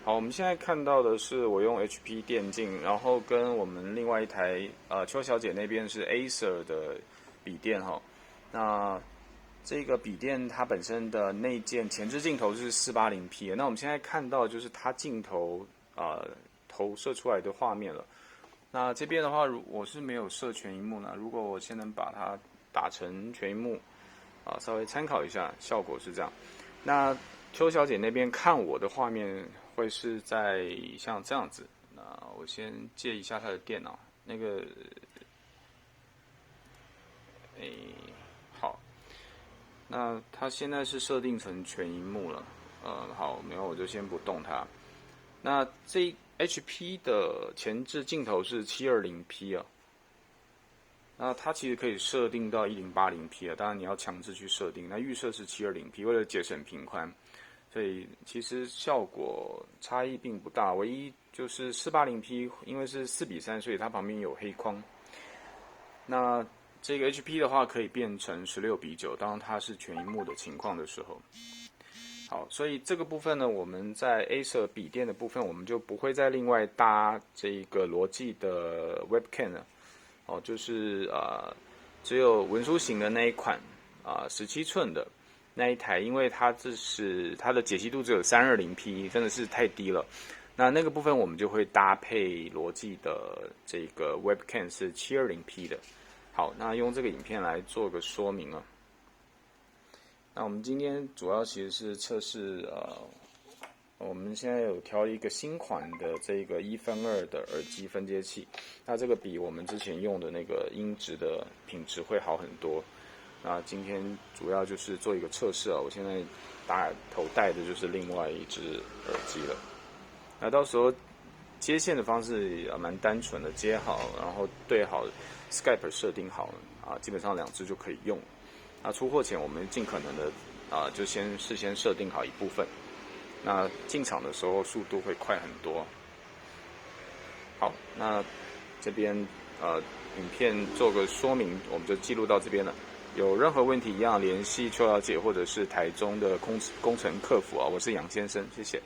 好，我们现在看到的是我用 HP 电竞，然后跟我们另外一台邱小姐那边是 Acer 的笔电哈。那这个笔电它本身的内建前置镜头是480P，那我们现在看到就是它镜头投射出来的画面了。那这边的话，我是没有设全萤幕呢。如果我先能把它打成全萤幕稍微参考一下，效果是这样。那邱小姐那边看我的画面会是在像这样子。那我先借一下她的电脑，那个，好，那她现在是设定成全萤幕了。好，没有我就先不动它。那这 HP 的前置镜头是720P 啊。那它其实可以设定到1080P 啊，当然你要强制去设定。那预设是720P，为了节省频宽，所以其实效果差异并不大。唯一就是480P，因为是4:3，所以它旁边有黑框。那这个 HP 的话可以变成16:9，当它是全萤幕的情况的时候。好，所以这个部分呢，我们在 Acer 笔电的部分，我们就不会再另外搭这个罗技的 Webcam 了。就是只有文书型的那一款17寸的那一台，因为它的解析度只有320P，真的是太低了。那个部分我们就会搭配罗技的这个 Webcam 是720P 的。好，那用这个影片来做个说明啊。那我们今天主要其实是测试我们现在有调一个新款的这个1:2的耳机分接器，那这个比我们之前用的那个音质的品质会好很多。那今天主要就是做一个测试啊，我现在头戴的就是另外一只耳机了。那到时候接线的方式也蛮单纯的，接好，然后对好 Skype 设定好基本上2只就可以用。那出货前我们尽可能的就事先设定好一部分。那进场的时候速度会快很多。好，那这边影片做个说明，我们就记录到这边了。有任何问题一样联系邱小姐或者是台中的工程客服啊，我是杨先生，谢谢。